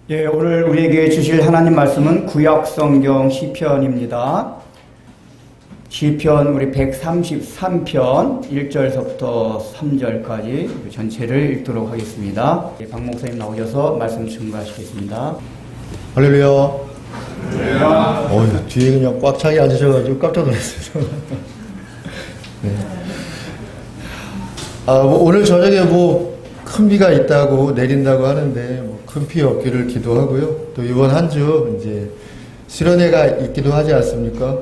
예, 오늘 우리에게 주실 하나님 말씀은 구약 성경 시편입니다. 시편 우리 133편 1절서부터 3절까지 전체를 읽도록 하겠습니다. 박 목사님 나오셔서 말씀 증거하시겠습니다. 할렐루야. 할렐루야. 뒤에 그냥 꽉 차게 앉으셔가지고 깜짝 놀랐어요. 네. 오늘 저녁에 큰 비가 있다고 내린다고 하는데 큰 피 없기를 기도하고요. 또 이번 한 주 이제 수련회가 있기도 하지 않습니까?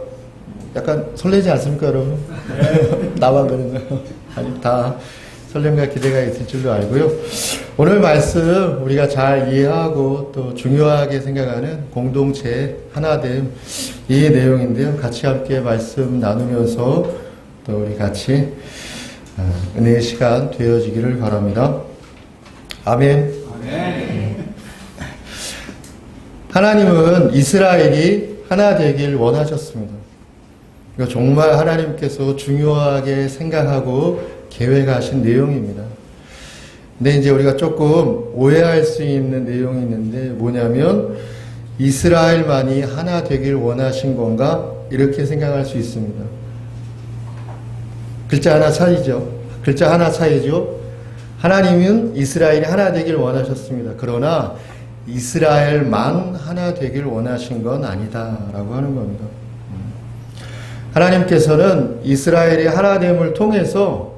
약간 설레지 않습니까, 여러분? 나만 그런가요? 아니, 다 설렘과 기대가 있을 줄로 알고요. 오늘 말씀 우리가 잘 이해하고 또 중요하게 생각하는 공동체 하나됨 이 내용인데요. 같이 함께 말씀 나누면서 또 우리 같이 은혜의 시간 되어지기를 바랍니다. 아멘. 하나님은 이스라엘이 하나 되길 원하셨습니다. 이거 정말 하나님께서 중요하게 생각하고 계획하신 내용입니다. 근데 이제 우리가 조금 오해할 수 있는 내용이 있는데 뭐냐면 이스라엘만이 하나 되길 원하신 건가? 이렇게 생각할 수 있습니다. 글자 하나 차이죠. 하나님은 이스라엘이 하나 되길 원하셨습니다. 그러나 이스라엘만 하나 되길 원하신 건 아니다라고 하는 겁니다. 하나님께서는 이스라엘이 하나됨을 통해서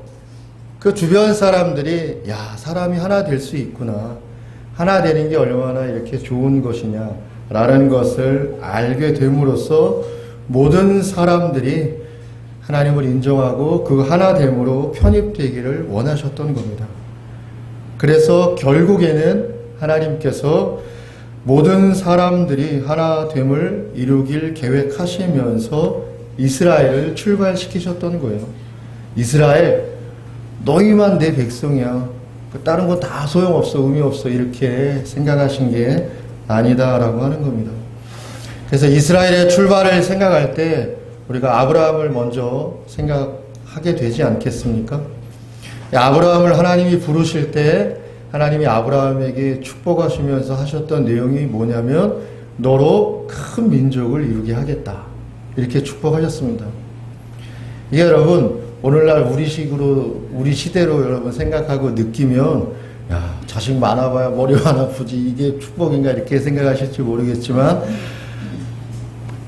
그 주변 사람들이 사람이 하나 될 수 있구나. 하나 되는 게 얼마나 이렇게 좋은 것이냐라는 것을 알게 됨으로써 모든 사람들이 하나님을 인정하고 그 하나됨으로 편입되기를 원하셨던 겁니다. 그래서 결국에는 하나님께서 모든 사람들이 하나됨을 이루길 계획하시면서 이스라엘을 출발시키셨던 거예요. 이스라엘, 너희만 내 백성이야. 다른 건 다 소용없어, 의미 없어. 이렇게 생각하신 게 아니다라고 하는 겁니다. 그래서 이스라엘의 출발을 생각할 때 우리가 아브라함을 먼저 생각하게 되지 않겠습니까? 아브라함을 하나님이 부르실 때 하나님이 아브라함에게 축복하시면서 하셨던 내용이 뭐냐면 너로 큰 민족을 이루게 하겠다. 이렇게 축복하셨습니다. 이게 여러분 오늘날 우리 시대로 여러분 생각하고 느끼면 자식 많아봐야 머리만 아프지 이게 축복인가 이렇게 생각하실지 모르겠지만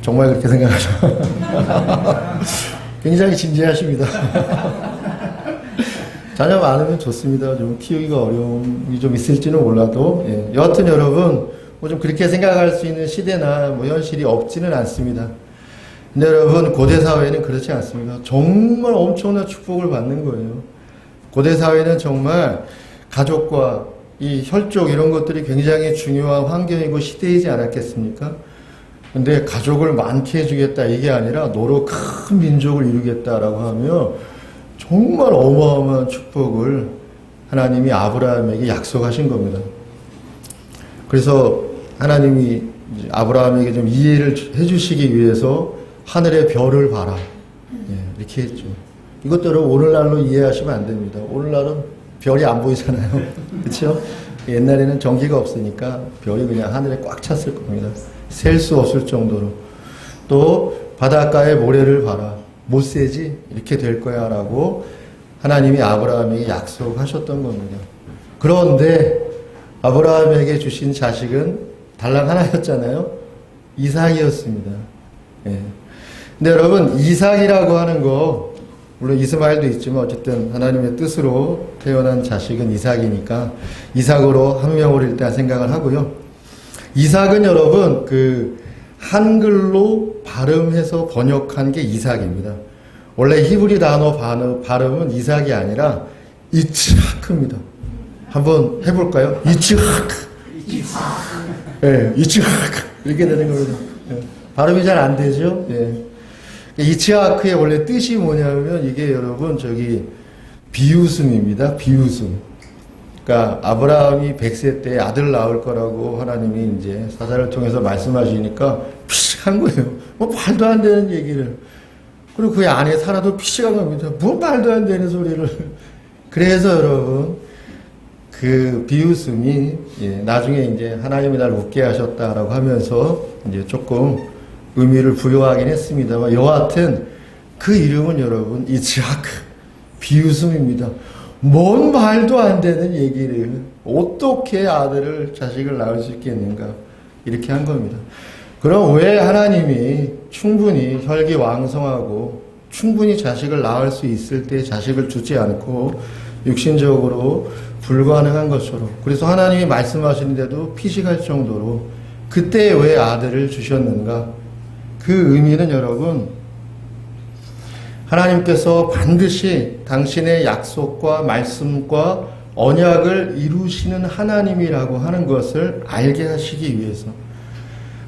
정말 그렇게 생각하죠. 굉장히 진지하십니다. 자녀 많으면 좋습니다. 좀 키우기가 어려움이 좀 있을지는 몰라도 여하튼 여러분 좀 그렇게 생각할 수 있는 시대나 현실이 없지는 않습니다. 근데 여러분 고대 사회는 그렇지 않습니다. 정말 엄청난 축복을 받는 거예요. 고대 사회는 정말 가족과 이 혈족 이런 것들이 굉장히 중요한 환경이고 시대이지 않았겠습니까? 근데 가족을 많게 해주겠다 이게 아니라 너로 큰 민족을 이루겠다라고 하면 정말 어마어마한 축복을 하나님이 아브라함에게 약속하신 겁니다. 그래서 하나님이 아브라함에게 좀 이해를 해주시기 위해서 하늘의 별을 봐라. 이렇게 했죠. 이것들을 오늘날로 이해하시면 안 됩니다. 오늘날은 별이 안 보이잖아요. 그렇죠? 옛날에는 전기가 없으니까 별이 그냥 하늘에 꽉 찼을 겁니다. 셀 수 없을 정도로. 또 바닷가의 모래를 봐라. 못 세지? 이렇게 될 거야 라고 하나님이 아브라함에게 약속하셨던 겁니다. 그런데 아브라함에게 주신 자식은 달랑 하나였잖아요. 이삭이었습니다. 근데 여러분 이삭이라고 하는 거 물론 이스마엘도 있지만 어쨌든 하나님의 뜻으로 태어난 자식은 이삭이니까 이삭으로 한 명으로 일단 생각을 하고요. 이삭은 여러분 한글로 발음해서 번역한 게 이삭입니다. 원래 히브리 단어 발음은 이삭이 아니라 이츠하크입니다. 한번 해볼까요? 이츠하크. 이츠하크. 이렇게 되는 겁니다. 발음이 잘 안 되죠? 이츠하크의 원래 뜻이 뭐냐면 이게 여러분 비웃음입니다. 비웃음. 그러니까 아브라함이 100세 때 아들 낳을 거라고 하나님이 이제 사자를 통해서 말씀하시니까 피식한 거예요. 말도 안 되는 얘기를. 그리고 그 안에 사라도 피식한 겁니다. 말도 안 되는 소리를. 그래서 여러분 그 비웃음이 나중에 이제 하나님이 날 웃게 하셨다라고 하면서 이제 조금 의미를 부여하긴 했습니다만 여하튼 그 이름은 여러분 이츠하크 비웃음입니다. 뭔 말도 안 되는 얘기를 어떻게 아들을 자식을 낳을 수 있겠는가 이렇게 한 겁니다. 그럼 왜 하나님이 충분히 혈기왕성하고 충분히 자식을 낳을 수 있을 때 자식을 주지 않고 육신적으로 불가능한 것처럼 그래서 하나님이 말씀하시는데도 피식할 정도로 그때 왜 아들을 주셨는가? 그 의미는 여러분 하나님께서 반드시 당신의 약속과 말씀과 언약을 이루시는 하나님이라고 하는 것을 알게 하시기 위해서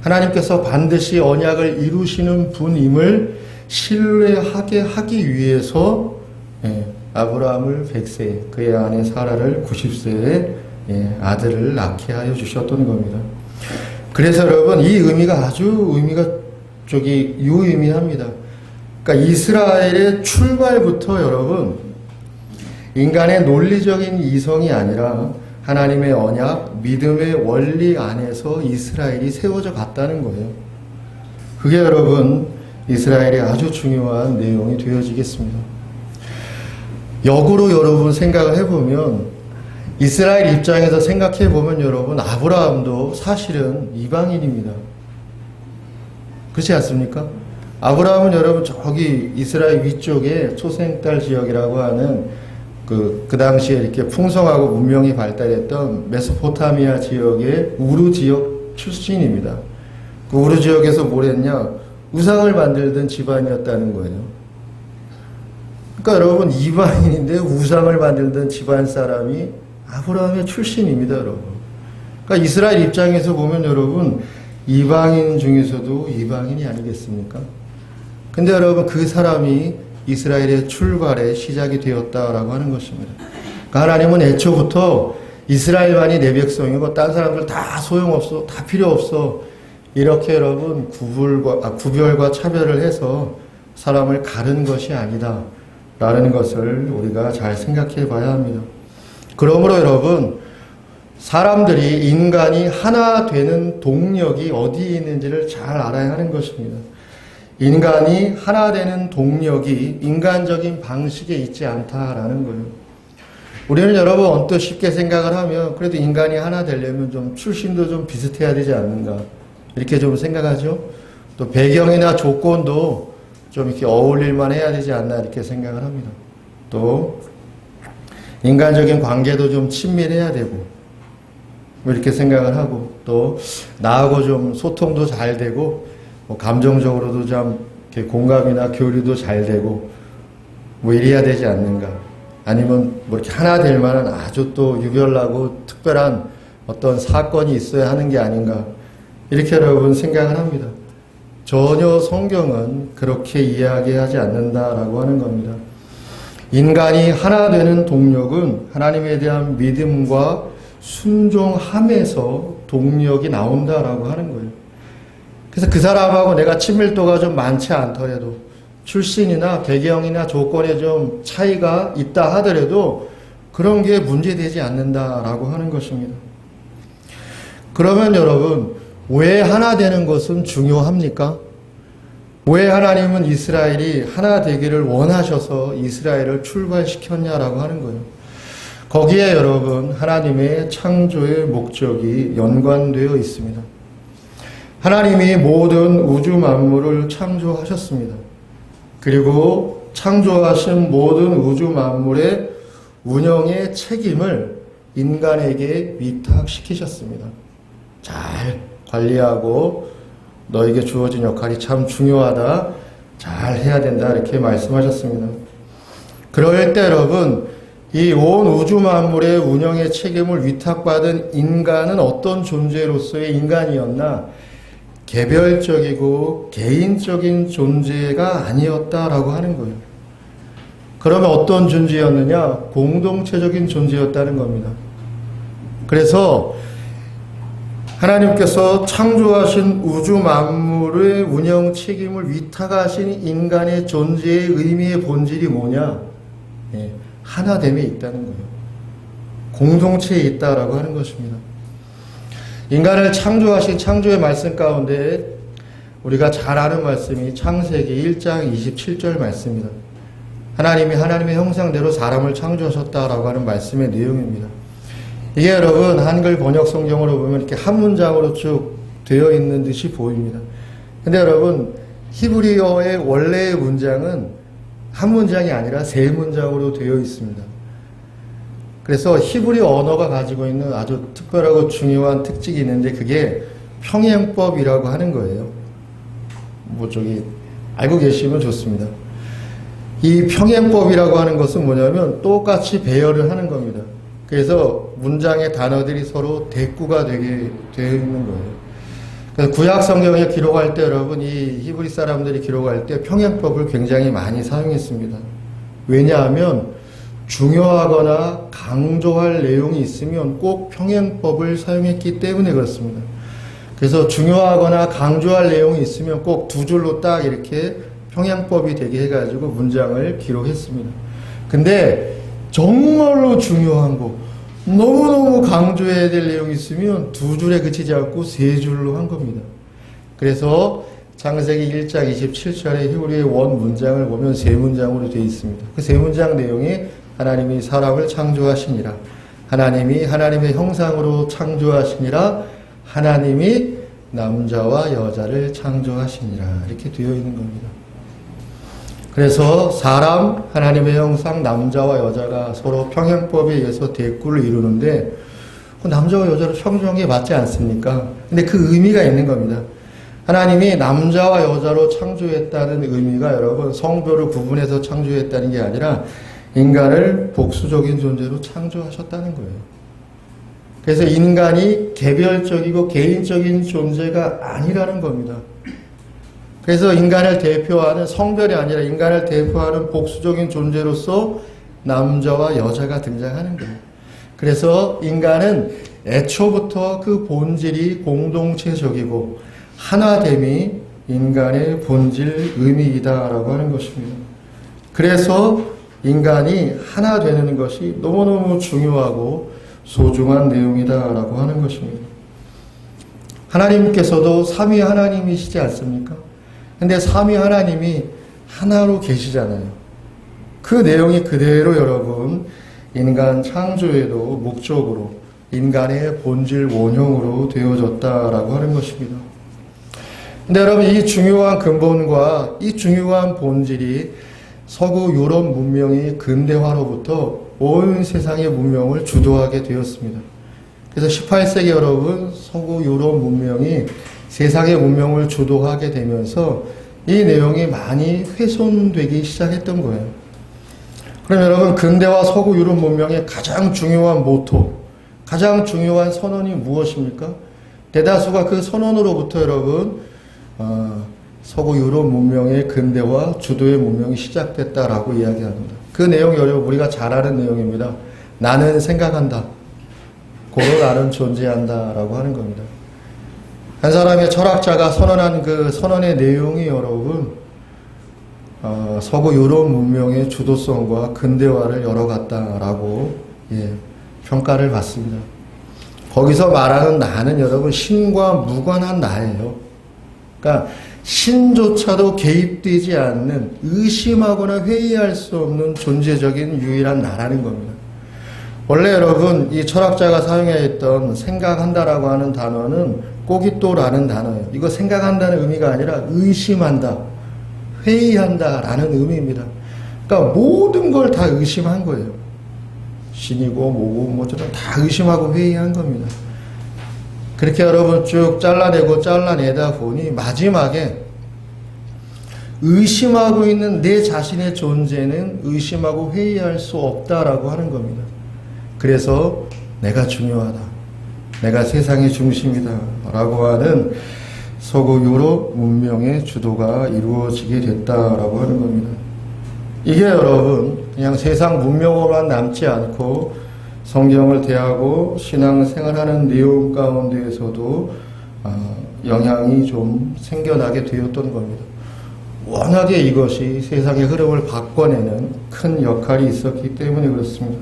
하나님께서 반드시 언약을 이루시는 분임을 신뢰하게 하기 위해서 아브라함을 100세, 그의 아내 사라를 90세에 아들을 낳게 하여 주셨던 겁니다. 그래서 여러분 이 의미가 아주 의미가 유의미합니다. 그러니까 이스라엘의 출발부터 여러분 인간의 논리적인 이성이 아니라 하나님의 언약, 믿음의 원리 안에서 이스라엘이 세워져 갔다는 거예요. 그게 여러분 이스라엘의 아주 중요한 내용이 되어지겠습니다. 역으로 여러분 생각을 해보면 이스라엘 입장에서 생각해보면 여러분 아브라함도 사실은 이방인입니다. 그렇지 않습니까? 아브라함은 여러분 저기 이스라엘 위쪽에 초생딸 지역이라고 하는 그 당시에 이렇게 풍성하고 문명이 발달했던 메소포타미아 지역의 우르 지역 출신입니다. 그 우르 지역에서 뭘 했냐? 우상을 만들던 집안이었다는 거예요. 그러니까 여러분 이방인인데 우상을 만들던 집안 사람이 아브라함의 출신입니다, 여러분. 그러니까 이스라엘 입장에서 보면 여러분 이방인 중에서도 이방인이 아니겠습니까? 근데 여러분 그 사람이 이스라엘의 출발의 시작이 되었다라고 하는 것입니다. 그러니까 하나님은 애초부터 이스라엘만이 내 백성이고 딴 사람들 다 소용없어, 다 필요 없어 이렇게 여러분 구별과 차별을 해서 사람을 가른 것이 아니다 라는 것을 우리가 잘 생각해 봐야 합니다. 그러므로 여러분 사람들이 인간이 하나 되는 동력이 어디에 있는지를 잘 알아야 하는 것입니다. 인간이 하나 되는 동력이 인간적인 방식에 있지 않다라는 거예요. 우리는 여러분 언뜻 쉽게 생각을 하면 그래도 인간이 하나 되려면 좀 출신도 좀 비슷해야 되지 않는가 이렇게 좀 생각하죠. 또 배경이나 조건도 좀 이렇게 어울릴만 해야 되지 않나 이렇게 생각을 합니다. 또 인간적인 관계도 좀 친밀해야 되고 이렇게 생각을 하고 또 나하고 좀 소통도 잘 되고 뭐 감정적으로도 좀 이렇게 공감이나 교류도 잘 되고 뭐 이래야 되지 않는가 아니면 뭐 이렇게 하나 될 만한 아주 또 유별나고 특별한 어떤 사건이 있어야 하는 게 아닌가 이렇게 여러분 생각을 합니다. 전혀 성경은 그렇게 이야기하지 않는다라고 하는 겁니다. 인간이 하나 되는 동력은 하나님에 대한 믿음과 순종함에서 동력이 나온다라고 하는 거예요. 그래서 그 사람하고 내가 친밀도가 좀 많지 않더라도 출신이나 배경이나 조건에 좀 차이가 있다 하더라도 그런 게 문제되지 않는다라고 하는 것입니다. 그러면 여러분 왜 하나 되는 것은 중요합니까? 왜 하나님은 이스라엘이 하나 되기를 원하셔서 이스라엘을 출발시켰냐라고 하는 거예요. 거기에 여러분 하나님의 창조의 목적이 연관되어 있습니다. 하나님이 모든 우주 만물을 창조하셨습니다. 그리고 창조하신 모든 우주 만물의 운영의 책임을 인간에게 위탁시키셨습니다. 잘 관리하고 너에게 주어진 역할이 참 중요하다. 잘 해야 된다. 이렇게 말씀하셨습니다. 그럴 때 여러분 이 온 우주 만물의 운영의 책임을 위탁받은 인간은 어떤 존재로서의 인간이었나? 개별적이고 개인적인 존재가 아니었다라고 하는 거예요. 그러면 어떤 존재였느냐? 공동체적인 존재였다는 겁니다. 그래서 하나님께서 창조하신 우주 만물의 운영 책임을 위탁하신 인간의 존재의 의미의 본질이 뭐냐? 하나됨에 있다는 거예요. 공동체에 있다라고 하는 것입니다. 인간을 창조하신 창조의 말씀 가운데 우리가 잘 아는 말씀이 창세기 1장 27절 말씀입니다. 하나님이 하나님의 형상대로 사람을 창조하셨다라고 하는 말씀의 내용입니다. 이게 여러분 한글 번역 성경으로 보면 이렇게 한 문장으로 쭉 되어 있는 듯이 보입니다. 근데 여러분 히브리어의 원래의 문장은 한 문장이 아니라 세 문장으로 되어 있습니다. 그래서 히브리 언어가 가지고 있는 아주 특별하고 중요한 특징이 있는데 그게 평행법이라고 하는 거예요. 알고 계시면 좋습니다. 이 평행법이라고 하는 것은 뭐냐면 똑같이 배열을 하는 겁니다. 그래서 문장의 단어들이 서로 대꾸가 되게 되어 있는 거예요. 그래서 구약 성경에 기록할 때 여러분 이 히브리 사람들이 기록할 때 평행법을 굉장히 많이 사용했습니다. 왜냐하면 중요하거나 강조할 내용이 있으면 꼭 평행법을 사용했기 때문에 그렇습니다. 그래서 중요하거나 강조할 내용이 있으면 꼭 두 줄로 딱 이렇게 평행법이 되게 해가지고 문장을 기록했습니다. 근데 정말로 중요한 거, 너무너무 강조해야 될 내용이 있으면 두 줄에 그치지 않고 세 줄로 한 겁니다. 그래서 창세기 1장 27절에 히브리의 원 문장을 보면 세 문장으로 되어 있습니다. 그 세 문장 내용이 하나님이 사람을 창조하시니라, 하나님이 하나님의 형상으로 창조하시니라, 하나님이 남자와 여자를 창조하시니라, 이렇게 되어 있는 겁니다. 그래서 사람, 하나님의 형상, 남자와 여자가 서로 평행법에 의해서 대꾸를 이루는데 그 남자와 여자를 창조한 게 맞지 않습니까? 근데 그 의미가 있는 겁니다. 하나님이 남자와 여자로 창조했다는 의미가 여러분 성별을 구분해서 창조했다는 게 아니라 인간을 복수적인 존재로 창조하셨다는 거예요. 그래서 인간이 개별적이고 개인적인 존재가 아니라는 겁니다. 그래서 인간을 대표하는 성별이 아니라 인간을 대표하는 복수적인 존재로서 남자와 여자가 등장하는 거예요. 그래서 인간은 애초부터 그 본질이 공동체적이고 하나됨이 인간의 본질 의미이다라고 하는 것입니다. 그래서 인간이 하나 되는 것이 너무너무 중요하고 소중한 내용이다라고 하는 것입니다. 하나님께서도 삼위 하나님이시지 않습니까? 근데 삼위 하나님이 하나로 계시잖아요. 그 내용이 그대로 여러분 인간 창조에도 목적으로 인간의 본질 원형으로 되어졌다라고 하는 것입니다. 근데 여러분 이 중요한 근본과 이 중요한 본질이 서구 유럽 문명이 근대화로부터 온 세상의 문명을 주도하게 되었습니다. 그래서 18세기 여러분 서구 유럽 문명이 세상의 문명을 주도하게 되면서 이 내용이 많이 훼손되기 시작했던 거예요. 그럼 여러분 근대화 서구 유럽 문명의 가장 중요한 모토, 가장 중요한 선언이 무엇입니까? 대다수가 그 선언으로부터 여러분 서구 유럽 문명의 근대화 주도의 문명이 시작됐다라고 이야기합니다. 그 내용이 여러분 우리가 잘 아는 내용입니다. 나는 생각한다. 고로 나는 존재한다라고 하는 겁니다. 한 사람의 철학자가 선언한 그 선언의 내용이 여러분 서구 유럽 문명의 주도성과 근대화를 열어갔다라고 평가를 받습니다. 거기서 말하는 나는 여러분 신과 무관한 나예요. 그러니까 신조차도 개입되지 않는 의심하거나 회의할 수 없는 존재적인 유일한 나라는 겁니다. 원래 여러분 이 철학자가 사용했던 생각한다라고 하는 단어는 꼬깃도라는 단어예요. 이거 생각한다는 의미가 아니라 의심한다, 회의한다라는 의미입니다. 그러니까 모든 걸 다 의심한 거예요. 신이고 뭐고 뭐처럼 다 의심하고 회의한 겁니다. 그렇게 여러분 쭉 잘라내다 보니 마지막에 의심하고 있는 내 자신의 존재는 의심하고 회의할 수 없다라고 하는 겁니다. 그래서 내가 중요하다. 내가 세상의 중심이다. 라고 하는 서구 유럽 문명의 주도가 이루어지게 됐다라고 하는 겁니다. 이게 여러분 그냥 세상 문명으로만 남지 않고 성경을 대하고 신앙생활하는 내용 가운데에서도 영향이 좀 생겨나게 되었던 겁니다. 워낙에 이것이 세상의 흐름을 바꿔내는 큰 역할이 있었기 때문에 그렇습니다.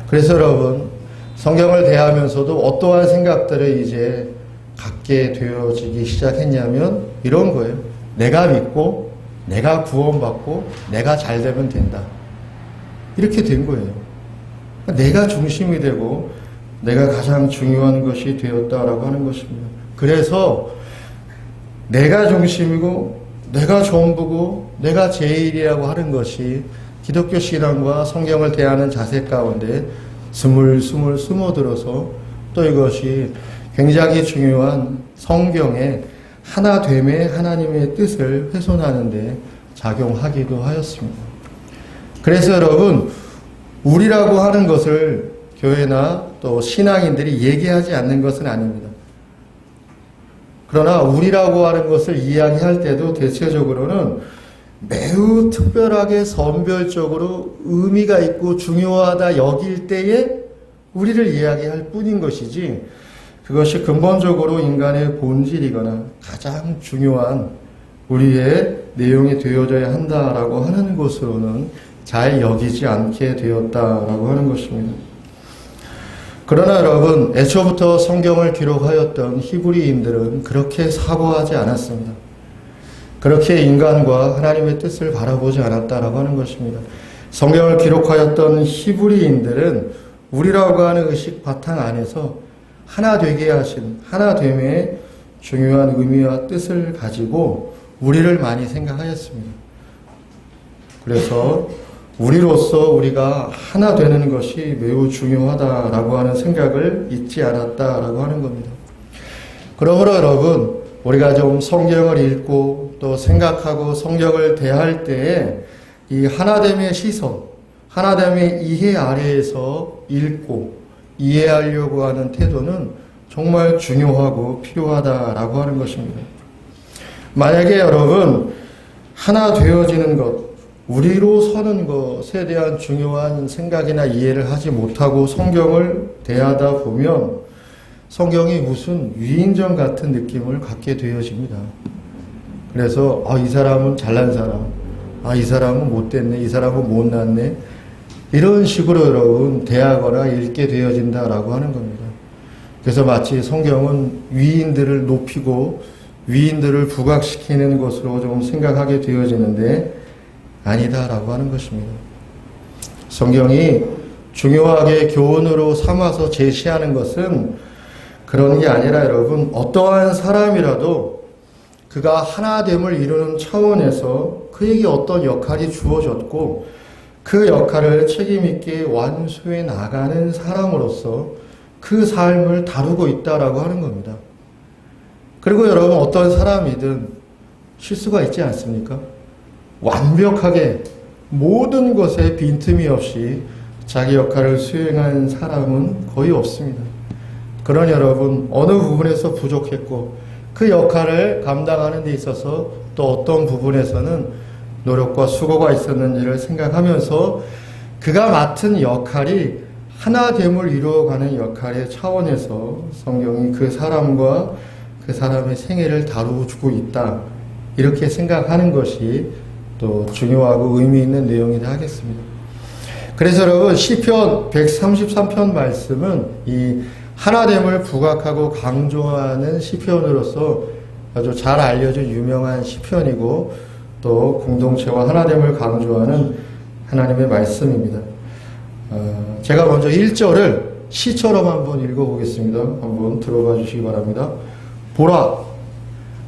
그래서 여러분 성경을 대하면서도 어떠한 생각들을 이제 갖게 되어지기 시작했냐면 이런 거예요. 내가 믿고 내가 구원받고 내가 잘 되면 된다. 이렇게 된 거예요. 내가 중심이 되고 내가 가장 중요한 것이 되었다라고 하는 것입니다. 그래서 내가 중심이고 내가 전부고 내가 제일이라고 하는 것이 기독교 신앙과 성경을 대하는 자세 가운데 스물스물 숨어들어서 또 이것이 굉장히 중요한 성경의 하나됨의 하나님의 뜻을 훼손하는 데 작용하기도 하였습니다. 그래서 여러분, 우리라고 하는 것을 교회나 또 신앙인들이 얘기하지 않는 것은 아닙니다. 그러나 우리라고 하는 것을 이야기할 때도 대체적으로는 매우 특별하게 선별적으로 의미가 있고 중요하다 여길 때에 우리를 이야기할 뿐인 것이지, 그것이 근본적으로 인간의 본질이거나 가장 중요한 우리의 내용이 되어져야 한다라고 하는 것으로는 잘 여기지 않게 되었다라고 하는 것입니다. 그러나 여러분, 애초부터 성경을 기록하였던 히브리인들은 그렇게 사고하지 않았습니다. 그렇게 인간과 하나님의 뜻을 바라보지 않았다라고 하는 것입니다. 성경을 기록하였던 히브리인들은 우리라고 하는 의식 바탕 안에서 하나 되게 하신 하나됨의 중요한 의미와 뜻을 가지고 우리를 많이 생각하였습니다. 그래서 우리로서 우리가 하나 되는 것이 매우 중요하다라고 하는 생각을 잊지 않았다라고 하는 겁니다. 그러므로 여러분, 우리가 좀 성경을 읽고 또 생각하고 성경을 대할 때에 이 하나됨의 시선, 하나됨의 이해 아래에서 읽고 이해하려고 하는 태도는 정말 중요하고 필요하다라고 하는 것입니다. 만약에 여러분, 하나 되어지는 것, 우리로 서는 것에 대한 중요한 생각이나 이해를 하지 못하고 성경을 대하다 보면 성경이 무슨 위인전 같은 느낌을 갖게 되어집니다. 그래서 이 사람은 잘난 사람, 이 사람은 못됐네, 이 사람은 못났네, 이런 식으로 여러분 대하거나 읽게 되어진다라고 하는 겁니다. 그래서 마치 성경은 위인들을 높이고 위인들을 부각시키는 것으로 좀 생각하게 되어지는데 아니다라고 하는 것입니다. 성경이 중요하게 교훈으로 삼아서 제시하는 것은 그런 게 아니라 여러분, 어떠한 사람이라도 그가 하나됨을 이루는 차원에서 그에게 어떤 역할이 주어졌고 그 역할을 책임있게 완수해 나가는 사람으로서 그 삶을 다루고 있다라고 하는 겁니다. 그리고 여러분, 어떤 사람이든 실수가 있지 않습니까? 완벽하게 모든 것에 빈틈이 없이 자기 역할을 수행한 사람은 거의 없습니다. 그러니 여러분, 어느 부분에서 부족했고 그 역할을 감당하는 데 있어서 또 어떤 부분에서는 노력과 수고가 있었는지를 생각하면서 그가 맡은 역할이 하나됨을 이루어가는 역할의 차원에서 성경이 그 사람과 그 사람의 생애를 다루고 있다, 이렇게 생각하는 것이 또 중요하고 의미 있는 내용이라 하겠습니다. 그래서 여러분, 시편 133편 말씀은 이 하나됨을 부각하고 강조하는 시편으로서 아주 잘 알려진 유명한 시편이고 또 공동체와 하나됨을 강조하는 하나님의 말씀입니다. 제가 먼저 1절을 시처럼 한번 읽어보겠습니다. 한번 들어봐 주시기 바랍니다. 보라,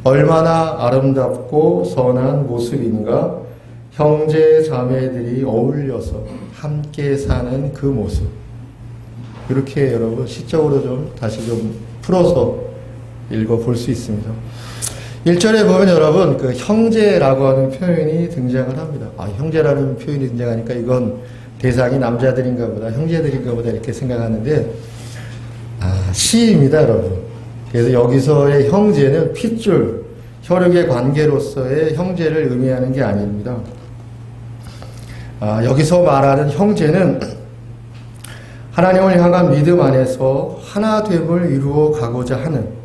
얼마나 아름답고 선한 모습인가, 형제 자매들이 어울려서 함께 사는 그 모습. 이렇게 여러분 시적으로 좀 다시 좀 풀어서 읽어볼 수 있습니다. 1절에 보면 여러분, 그 형제라고 하는 표현이 등장을 합니다. 형제라는 표현이 등장하니까 이건 대상이 남자들인가 보다, 형제들인가 보다 이렇게 생각하는데 시입니다, 여러분. 그래서 여기서의 형제는 핏줄, 혈육의 관계로서의 형제를 의미하는 게 아닙니다. 여기서 말하는 형제는 하나님을 향한 믿음 안에서 하나됨을 이루어 가고자 하는,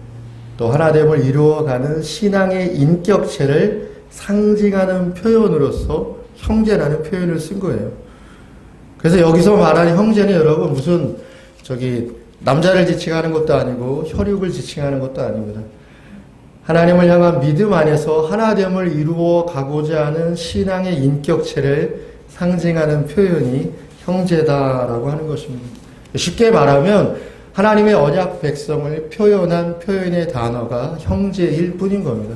또 하나됨을 이루어가는 신앙의 인격체를 상징하는 표현으로서 형제라는 표현을 쓴 거예요. 그래서 여기서 말하는 형제는 여러분 무슨 남자를 지칭하는 것도 아니고 혈육을 지칭하는 것도 아닙니다. 하나님을 향한 믿음 안에서 하나됨을 이루어 가고자 하는 신앙의 인격체를 상징하는 표현이 형제다라고 하는 것입니다. 쉽게 말하면 하나님의 언약 백성을 표현한 표현의 단어가 형제일 뿐인 겁니다.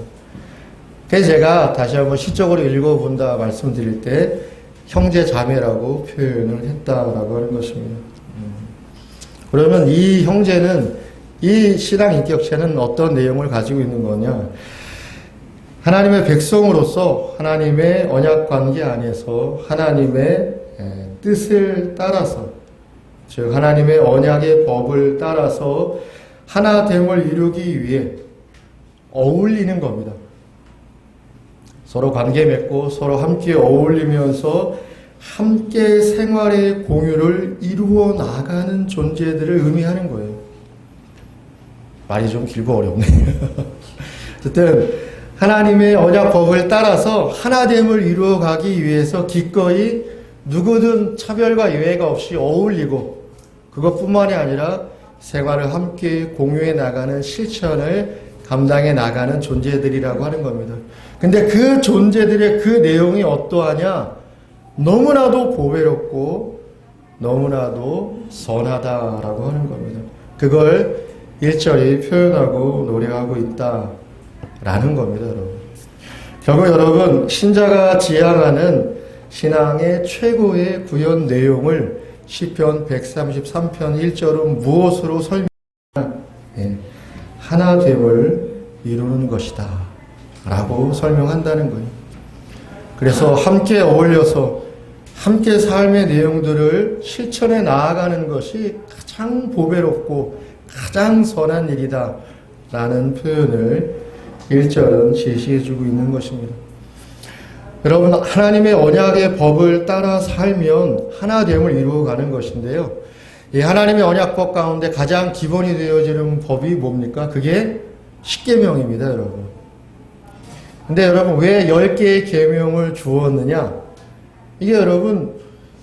그래서 제가 다시 한번 시적으로 읽어본다 말씀드릴 때 형제 자매라고 표현을 했다라고 하는 것입니다. 그러면 이 형제는, 이 신앙 인격체는 어떤 내용을 가지고 있는 거냐? 하나님의 백성으로서 하나님의 언약 관계 안에서 하나님의 뜻을 따라서, 즉 하나님의 언약의 법을 따라서 하나됨을 이루기 위해 어울리는 겁니다. 서로 관계 맺고 서로 함께 어울리면서 함께 생활의 공유를 이루어 나가는 존재들을 의미하는 거예요. 말이 좀 길고 어렵네요. 어쨌든 하나님의 언약법을 따라서 하나됨을 이루어 가기 위해서 기꺼이 누구든 차별과 예외가 없이 어울리고, 그것뿐만이 아니라 생활을 함께 공유해 나가는 실천을 감당해 나가는 존재들이라고 하는 겁니다. 근데 그 존재들의 그 내용이 어떠하냐? 너무나도 보배롭고 너무나도 선하다라고 하는 겁니다. 그걸 일절히 표현하고 노래하고 있다라는 겁니다, 여러분. 결국 여러분, 신자가 지향하는 신앙의 최고의 구현 내용을 시편 133편 1절은 무엇으로 설명하냐? 하나됨을 이루는 것이다 라고 설명한다는 거예요. 그래서 함께 어울려서 함께 삶의 내용들을 실천해 나아가는 것이 가장 보배롭고 가장 선한 일이다 라는 표현을 1절은 제시해주고 있는 것입니다. 여러분, 하나님의 언약의 법을 따라 살면 하나됨을 이루어가는 것인데요. 이 하나님의 언약법 가운데 가장 기본이 되어지는 법이 뭡니까? 그게 십계명입니다, 여러분. 근데 여러분, 왜 10개의 계명을 주었느냐? 이게 여러분,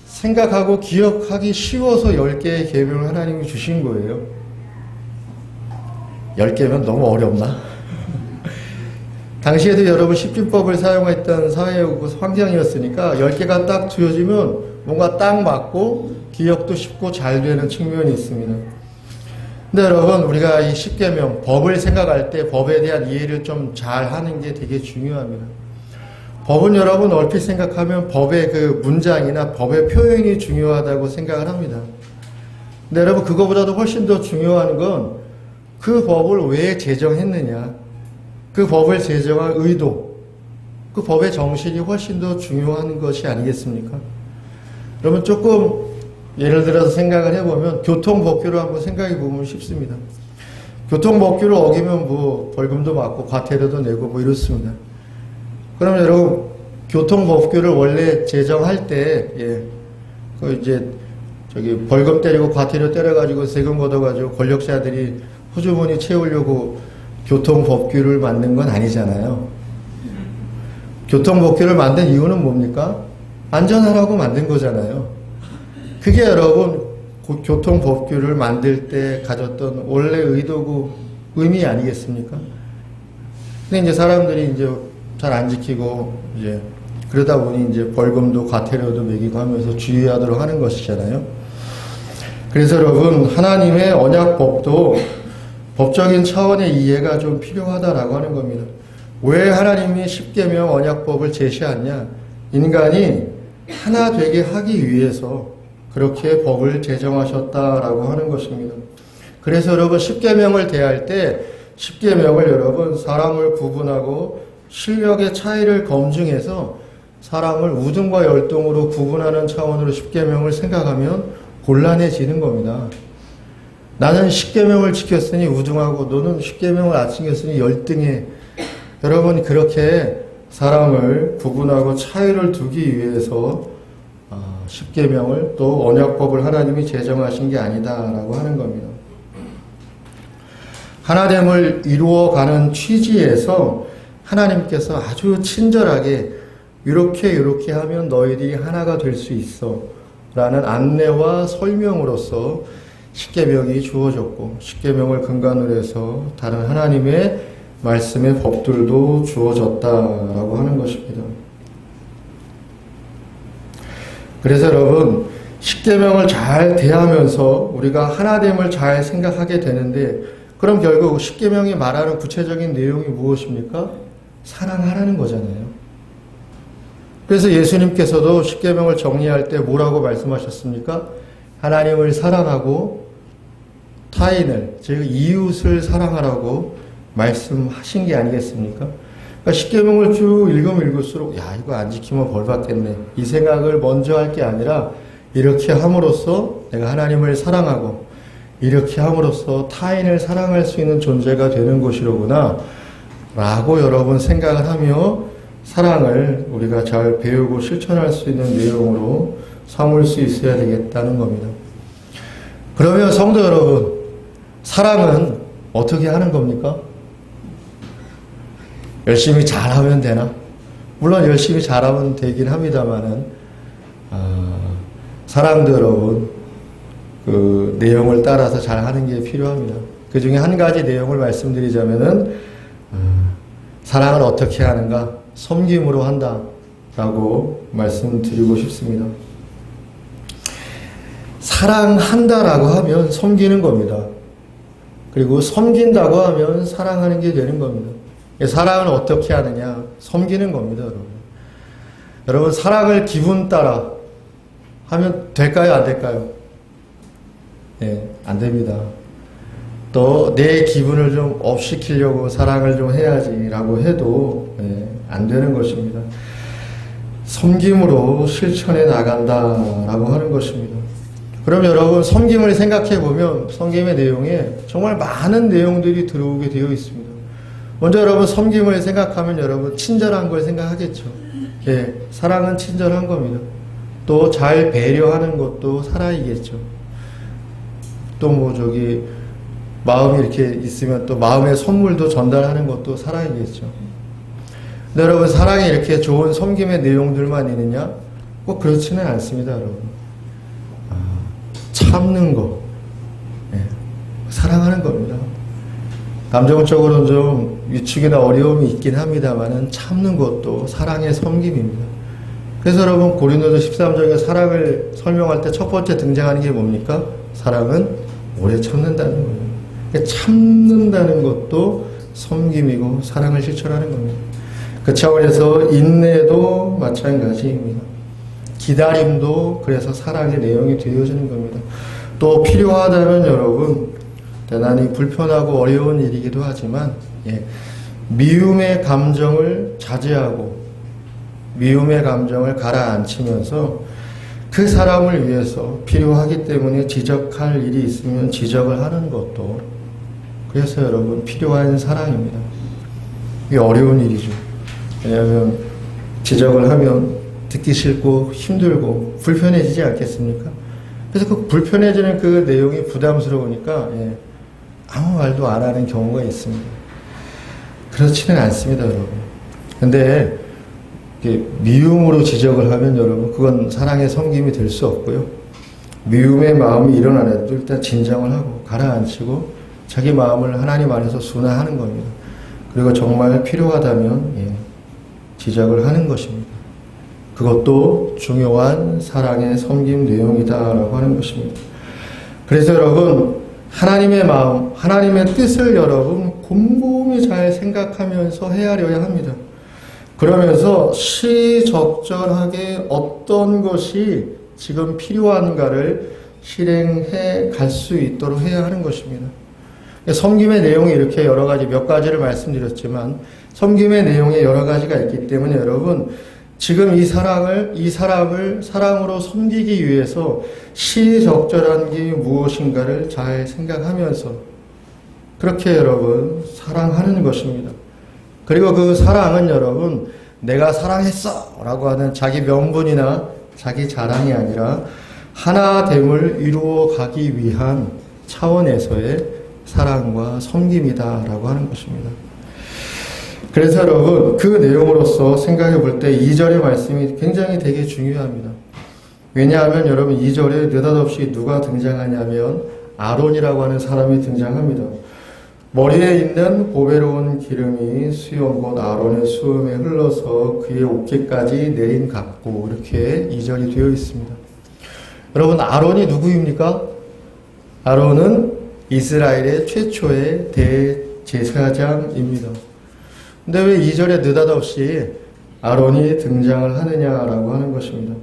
생각하고 기억하기 쉬워서 10개의 계명을 하나님이 주신 거예요. 10개면 너무 어렵나? 당시에도 여러분 십진법을 사용했던 사회고 환경이었으니까 10개가 딱 주어지면 뭔가 딱 맞고 기억도 쉽고 잘 되는 측면이 있습니다. 근데 여러분, 우리가 이 십계명, 법을 생각할 때 법에 대한 이해를 좀 잘 하는 게 되게 중요합니다. 법은 여러분 얼핏 생각하면 법의 그 문장이나 법의 표현이 중요하다고 생각을 합니다. 근데 여러분, 그거보다도 훨씬 더 중요한 건 그 법을 왜 제정했느냐, 그 법을 제정한 의도, 그 법의 정신이 훨씬 더 중요한 것이 아니겠습니까? 그러면 조금 예를 들어서 생각을 해보면 교통법규를 한번 생각해 보면 쉽습니다. 교통법규를 어기면 뭐 벌금도 맞고 과태료도 내고 뭐 이렇습니다. 그러면 여러분, 교통법규를 원래 제정할 때, 그 이제 벌금 때리고 과태료 때려가지고 세금 걷어가지고 권력자들이 호주머니 채우려고 교통법규를 만든 건 아니잖아요. 교통법규를 만든 이유는 뭡니까? 안전하라고 만든 거잖아요. 그게 여러분, 교통법규를 만들 때 가졌던 원래 의도고 의미 아니겠습니까? 근데 이제 사람들이 이제 잘 안 지키고 이제 그러다 보니 이제 벌금도 과태료도 매기고 하면서 주의하도록 하는 것이잖아요. 그래서 여러분, 하나님의 언약법도 법적인 차원의 이해가 좀 필요하다라고 하는 겁니다. 왜 하나님이 십계명 언약법을 제시하냐? 인간이 하나 되게 하기 위해서 그렇게 법을 제정하셨다라고 하는 것입니다. 그래서 여러분, 십계명을 대할 때 십계명을 여러분, 사람을 구분하고 실력의 차이를 검증해서 사람을 우등과 열등으로 구분하는 차원으로 십계명을 생각하면 곤란해지는 겁니다. 나는 십계명을 지켰으니 우등하고 너는 십계명을 안 지켰으니 열등해. 여러분, 그렇게 사람을 구분하고 차이를 두기 위해서 십계명을 또 언약법을 하나님이 제정하신 게 아니다라고 하는 겁니다. 하나됨을 이루어가는 취지에서 하나님께서 아주 친절하게 이렇게 하면 너희들이 하나가 될 수 있어 라는 안내와 설명으로서 십계명이 주어졌고 십계명을 근간으로 해서 다른 하나님의 말씀의 법들도 주어졌다라고 하는 것입니다. 그래서 여러분 십계명을 잘 대하면서 우리가 하나됨을 잘 생각하게 되는데 그럼 결국 십계명이 말하는 구체적인 내용이 무엇입니까? 사랑하라는 거잖아요. 그래서 예수님께서도 십계명을 정리할 때 뭐라고 말씀하셨습니까? 하나님을 사랑하고 타인을, 즉 이웃을 사랑하라고 말씀하신 게 아니겠습니까? 그러니까 십계명을 쭉 읽을수록 야 이거 안 지키면 벌 받겠네 이 생각을 먼저 할 게 아니라 이렇게 함으로써 내가 하나님을 사랑하고 이렇게 함으로써 타인을 사랑할 수 있는 존재가 되는 것이로구나 라고 여러분 생각을 하며 사랑을 우리가 잘 배우고 실천할 수 있는 내용으로 삼을 수 있어야 되겠다는 겁니다. 그러면 성도 여러분, 사랑은 어떻게 하는 겁니까? 열심히 잘하면 되나? 물론 열심히 잘하면 되긴 합니다만은 사랑도 여러분 그 내용을 따라서 잘하는 게 필요합니다. 그 중에 한 가지 내용을 말씀드리자면은 사랑을 어떻게 하는가? 섬김으로 한다라고 말씀드리고 싶습니다. 사랑한다라고 하면 섬기는 겁니다. 그리고 섬긴다고 하면 사랑하는 게 되는 겁니다. 사랑을 어떻게 하느냐? 섬기는 겁니다, 여러분. 여러분, 사랑을 기분 따라 하면 될까요? 안 될까요? 예, 안 됩니다. 또 내 기분을 좀 업시키려고 사랑을 좀 해야지라고 해도 안 되는 것입니다. 섬김으로 실천해 나간다라고 하는 것입니다. 그럼 여러분 섬김을 생각해 보면 섬김의 내용에 정말 많은 내용들이 들어오게 되어 있습니다. 먼저 여러분 섬김을 생각하면 여러분 친절한 걸 생각하겠죠. 예, 사랑은 친절한 겁니다. 또 잘 배려하는 것도 사랑이겠죠. 또 뭐 마음이 이렇게 있으면 또 마음의 선물도 전달하는 것도 사랑이겠죠. 근데 여러분 사랑에 이렇게 좋은 섬김의 내용들만 있느냐? 꼭 그렇지는 않습니다, 여러분. 참는 거, 사랑하는 겁니다. 감정적으로는 좀 위축이나 어려움이 있긴 합니다만은 참는 것도 사랑의 섬김입니다. 그래서 여러분 고린도서 13장에 사랑을 설명할 때 첫 번째 등장하는 게 뭡니까? 사랑은 오래 참는다는 거예요. 참는다는 것도 섬김이고 사랑을 실천하는 겁니다. 그 차원에서 인내도 마찬가지입니다. 기다림도 그래서 사랑의 내용이 되어지는 겁니다. 또 필요하다면 여러분 대단히 불편하고 어려운 일이기도 하지만 미움의 감정을 자제하고 미움의 감정을 가라앉히면서 그 사람을 위해서 필요하기 때문에 지적할 일이 있으면 지적을 하는 것도 그래서 여러분 필요한 사랑입니다. 이게 어려운 일이죠. 왜냐하면 지적을 하면 듣기 싫고 힘들고 불편해지지 않겠습니까? 그래서 그 불편해지는 그 내용이 부담스러우니까 아무 말도 안 하는 경우가 있습니다. 그렇지는 않습니다, 여러분. 근데 미움으로 지적을 하면 여러분 그건 사랑의 섬김이 될 수 없고요. 미움의 마음이 일어나도 일단 진정을 하고 가라앉히고 자기 마음을 하나님 안에서 순화하는 겁니다. 그리고 정말 필요하다면 지적을 하는 것입니다. 그것도 중요한 사랑의 섬김 내용이다라고 하는 것입니다. 그래서 여러분 하나님의 마음, 하나님의 뜻을 여러분 곰곰이 잘 생각하면서 헤아려야 합니다. 그러면서 시적절하게 어떤 것이 지금 필요한가를 실행해 갈 수 있도록 해야 하는 것입니다. 섬김의 내용이 이렇게 여러 가지 몇 가지를 말씀드렸지만 섬김의 내용에 여러 가지가 있기 때문에 여러분 지금 이 사람을 사랑으로 섬기기 위해서 시적절한 게 무엇인가를 잘 생각하면서 그렇게 여러분 사랑하는 것입니다. 그리고 그 사랑은 여러분 내가 사랑했어 라고 하는 자기 명분이나 자기 자랑이 아니라 하나됨을 이루어 가기 위한 차원에서의 사랑과 섬김이다 라고 하는 것입니다. 그래서 여러분 그 내용으로서 생각해 볼 때 2절의 말씀이 굉장히 되게 중요합니다. 왜냐하면 여러분 2절에 느닷없이 누가 등장하냐면 아론이라고 하는 사람이 등장합니다. 머리에 있는 보배로운 기름이 수염 곧 아론의 수음에 흘러서 그의 어깨까지 내린 같고 이렇게 2절이 되어 있습니다. 여러분 아론이 누구입니까? 아론은 이스라엘의 최초의 대제사장입니다. 근데 왜 2절에 느닷없이 아론이 등장을 하느냐라고 하는 것입니다.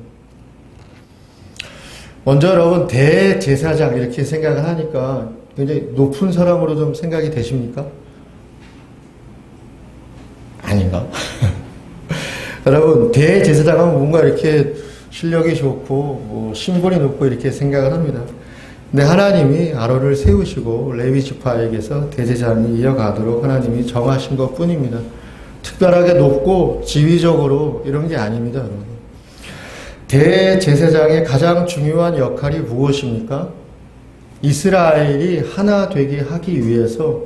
먼저 여러분 대제사장 이렇게 생각을 하니까 굉장히 높은 사람으로 좀 생각이 되십니까? 아닌가? 여러분 대제사장은 뭔가 이렇게 실력이 좋고 뭐 신분이 높고 이렇게 생각을 합니다. 근데 하나님이 아론을 세우시고 레위 지파에게서 대제사장이 이어가도록 하나님이 정하신 것 뿐입니다. 특별하게 높고 지위적으로 이런 게 아닙니다, 여러분. 대제사장의 가장 중요한 역할이 무엇입니까? 이스라엘이 하나 되게 하기 위해서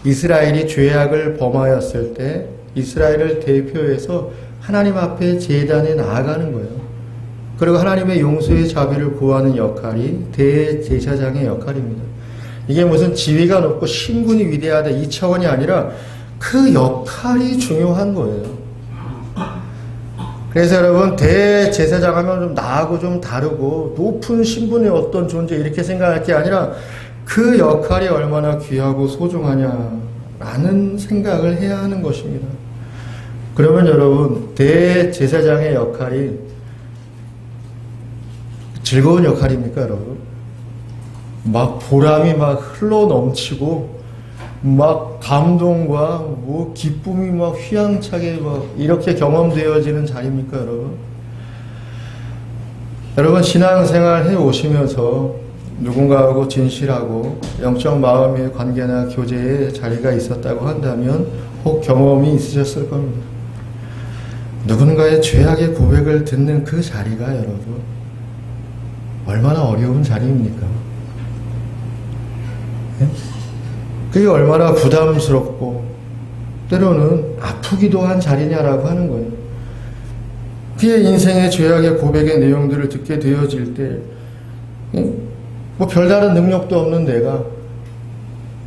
이스라엘이 죄악을 범하였을 때 이스라엘을 대표해서 하나님 앞에 제단에 나아가는 거예요. 그리고 하나님의 용서의 자비를 구하는 역할이 대제사장의 역할입니다. 이게 무슨 지위가 높고 신분이 위대하다 이 차원이 아니라 그 역할이 중요한 거예요. 그래서 여러분 대제사장 하면 좀 나하고 좀 다르고 높은 신분의 어떤 존재 이렇게 생각할 게 아니라 그 역할이 얼마나 귀하고 소중하냐라는 생각을 해야 하는 것입니다. 그러면 여러분 대제사장의 역할이 즐거운 역할입니까, 여러분? 막 보람이 막 흘러 넘치고 막 감동과 뭐 기쁨이 막 휘황차게 막 이렇게 경험되어지는 자리입니까, 여러분? 여러분 신앙생활 해 오시면서 누군가하고 진실하고 영적 마음의 관계나 교제의 자리가 있었다고 한다면 혹 경험이 있으셨을 겁니다. 누군가의 죄악의 고백을 듣는 그 자리가 여러분 얼마나 어려운 자리입니까? 네? 그게 얼마나 부담스럽고 때로는 아프기도 한 자리냐라고 하는 거예요. 그의 인생의 죄악의 고백의 내용들을 듣게 되어질 때 뭐 별다른 능력도 없는 내가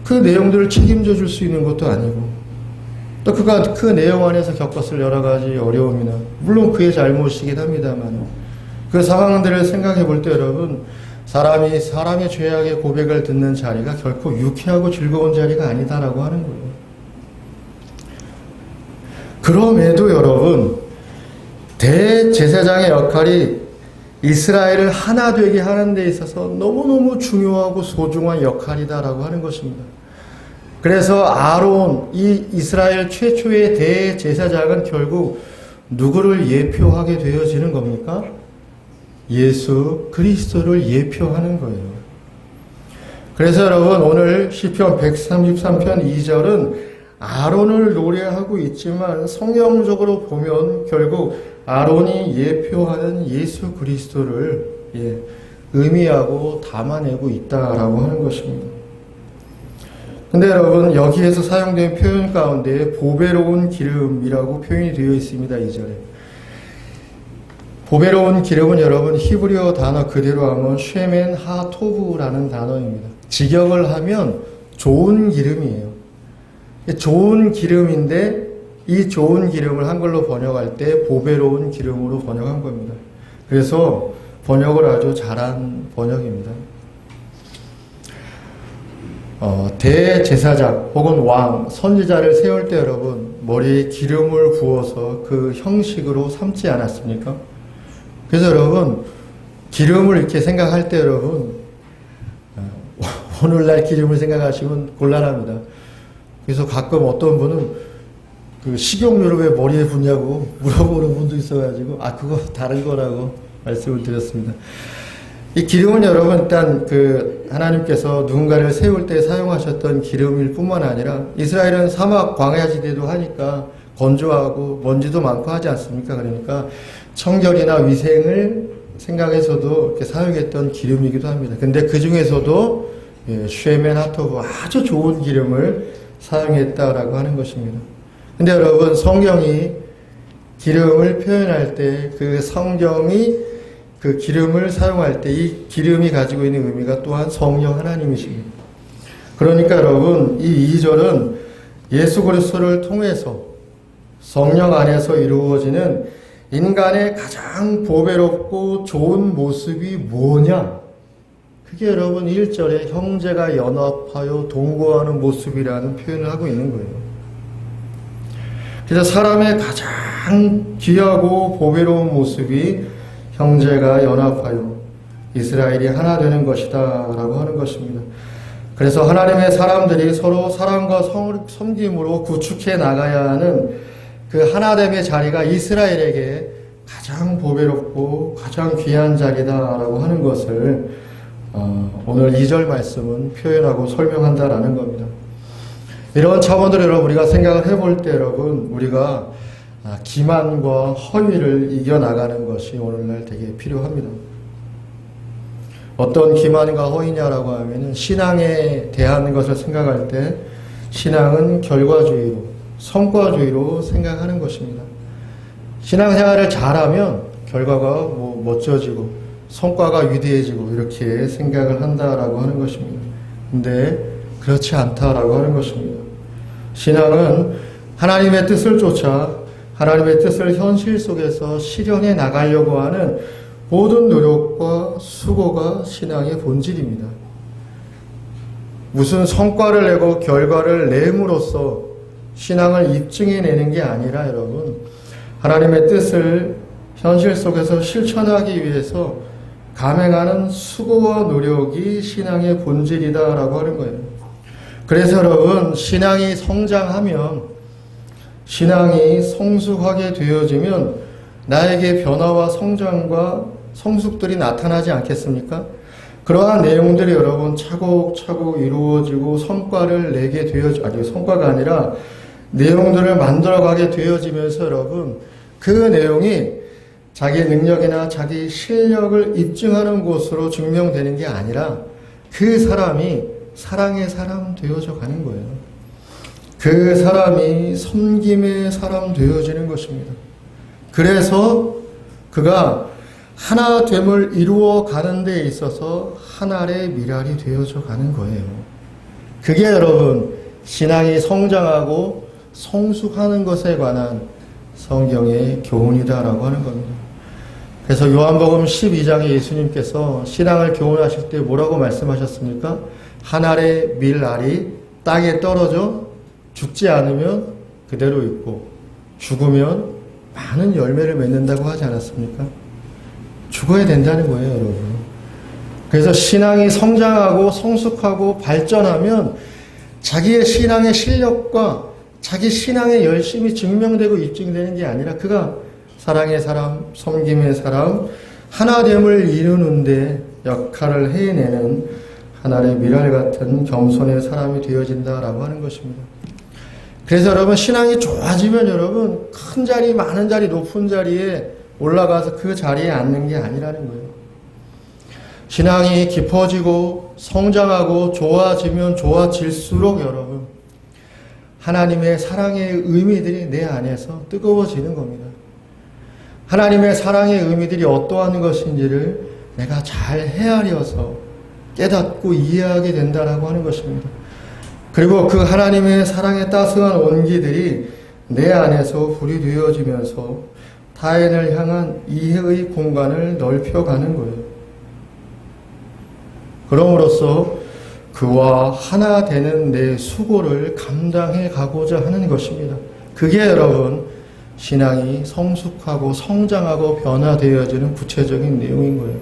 그 내용들을 책임져 줄 수 있는 것도 아니고 또 그가 그 내용 안에서 겪었을 여러 가지 어려움이나 물론 그의 잘못이긴 합니다만 그 상황들을 생각해 볼 때 여러분 사람이 사람의 죄악의 고백을 듣는 자리가 결코 유쾌하고 즐거운 자리가 아니다라고 하는 거예요. 그럼에도 여러분 대제사장의 역할이 이스라엘을 하나 되게 하는 데 있어서 너무너무 중요하고 소중한 역할이다라고 하는 것입니다. 그래서 아론, 이 이스라엘 최초의 대제사장은 결국 누구를 예표하게 되어지는 겁니까? 예수 그리스도를 예표하는 거예요. 그래서 여러분 오늘 시편 133편 2절은 아론을 노래하고 있지만 성경적으로 보면 결국 아론이 예표하는 예수 그리스도를 의미하고 담아내고 있다라고 하는 것입니다. 근데 여러분 여기에서 사용된 표현 가운데 보배로운 기름이라고 표현이 되어 있습니다. 2절에 보배로운 기름은 여러분 히브리어 단어 그대로 하면 쉐멘 하토브라는 단어입니다. 직역을 하면 좋은 기름이에요. 좋은 기름인데 이 좋은 기름을 한글로 번역할 때 보배로운 기름으로 번역한 겁니다. 그래서 번역을 아주 잘한 번역입니다. 대제사장 혹은 왕, 선지자를 세울 때 여러분 머리에 기름을 부어서 그 형식으로 삼지 않았습니까? 그래서 여러분 기름을 이렇게 생각할 때 여러분 오늘날 기름을 생각하시면 곤란합니다. 그래서 가끔 어떤 분은 그 식용유를 왜 머리에 붓냐고 물어보는 분도 있어가지고 그거 다른 거라고 말씀을 드렸습니다. 이 기름은 여러분 일단 그 하나님께서 누군가를 세울 때 사용하셨던 기름일 뿐만 아니라 이스라엘은 사막 광야지대도 하니까 건조하고 먼지도 많고 하지 않습니까? 그러니까 청결이나 위생을 생각해서도 이렇게 사용했던 기름이기도 합니다. 근데 그 중에서도 쉐멘 하토브 아주 좋은 기름을 사용했다라고 하는 것입니다. 근데 여러분 성경이 기름을 표현할 때 그 성경이 그 기름을 사용할 때 이 기름이 가지고 있는 의미가 또한 성령 하나님이십니다. 그러니까 여러분 이 2절은 예수 그리스도를 통해서 성령 안에서 이루어지는 인간의 가장 보배롭고 좋은 모습이 뭐냐? 그게 여러분 1절에 형제가 연합하여 동거하는 모습이라는 표현을 하고 있는 거예요. 그래서 사람의 가장 귀하고 보배로운 모습이 형제가 연합하여 이스라엘이 하나 되는 것이다 라고 하는 것입니다. 그래서 하나님의 사람들이 서로 사랑과 섬김으로 구축해 나가야 하는 그 하나됨의 자리가 이스라엘에게 가장 보배롭고 가장 귀한 자리다라고 하는 것을 오늘 2절 말씀은 표현하고 설명한다라는 겁니다. 이런 차원으로 여러분 우리가 생각을 해볼 때 여러분 우리가 기만과 허위를 이겨나가는 것이 오늘날 되게 필요합니다. 어떤 기만과 허위냐라고 하면은 신앙에 대한 것을 생각할 때 신앙은 결과주의로 성과주의로 생각하는 것입니다. 신앙생활을 잘하면 결과가 멋져지고 성과가 위대해지고 이렇게 생각을 한다라고 하는 것입니다. 근데 그렇지 않다라고 하는 것입니다. 신앙은 하나님의 뜻을 쫓아 하나님의 뜻을 현실 속에서 실현해 나가려고 하는 모든 노력과 수고가 신앙의 본질입니다. 무슨 성과를 내고 결과를 내므로써 신앙을 입증해내는 게 아니라 여러분 하나님의 뜻을 현실 속에서 실천하기 위해서 감행하는 수고와 노력이 신앙의 본질이다라고 하는 거예요. 그래서 여러분 신앙이 성장하면 신앙이 성숙하게 되어지면 나에게 변화와 성장과 성숙들이 나타나지 않겠습니까? 그러한 내용들이 여러분 차곡차곡 이루어지고 성과를 내게 성과가 아니라 내용들을 만들어가게 되어지면서 여러분 그 내용이 자기 능력이나 자기 실력을 입증하는 것으로 증명되는 게 아니라 그 사람이 사랑의 사람 되어져 가는 거예요. 그 사람이 섬김의 사람 되어지는 것입니다. 그래서 그가 하나됨을 이루어 가는 데 있어서 하나의 미랄이 되어져 가는 거예요. 그게 여러분 신앙이 성장하고 성숙하는 것에 관한 성경의 교훈이다라고 하는 겁니다. 그래서 요한복음 12장에 예수님께서 신앙을 교훈하실 때 뭐라고 말씀하셨습니까? 한 알의 밀알이 땅에 떨어져 죽지 않으면 그대로 있고 죽으면 많은 열매를 맺는다고 하지 않았습니까? 죽어야 된다는 거예요, 여러분. 그래서 신앙이 성장하고 성숙하고 발전하면 자기의 신앙의 실력과 자기 신앙의 열심이 증명되고 입증되는 게 아니라 그가 사랑의 사람, 섬김의 사람, 하나됨을 이루는데 역할을 해내는 하나의 미랄 같은 겸손의 사람이 되어진다라고 하는 것입니다. 그래서 여러분 신앙이 좋아지면 여러분 큰 자리, 많은 자리, 높은 자리에 올라가서 그 자리에 앉는 게 아니라는 거예요. 신앙이 깊어지고 성장하고 좋아지면 좋아질수록 여러분 하나님의 사랑의 의미들이 내 안에서 뜨거워지는 겁니다. 하나님의 사랑의 의미들이 어떠한 것인지를 내가 잘 헤아려서 깨닫고 이해하게 된다라고 하는 것입니다. 그리고 그 하나님의 사랑의 따스한 온기들이 내 안에서 불이 되어지면서 타인을 향한 이해의 공간을 넓혀가는 거예요. 그럼으로써 그와 하나 되는 내 수고를 감당해 가고자 하는 것입니다. 그게 여러분 신앙이 성숙하고 성장하고 변화되어지는 구체적인 내용인 거예요.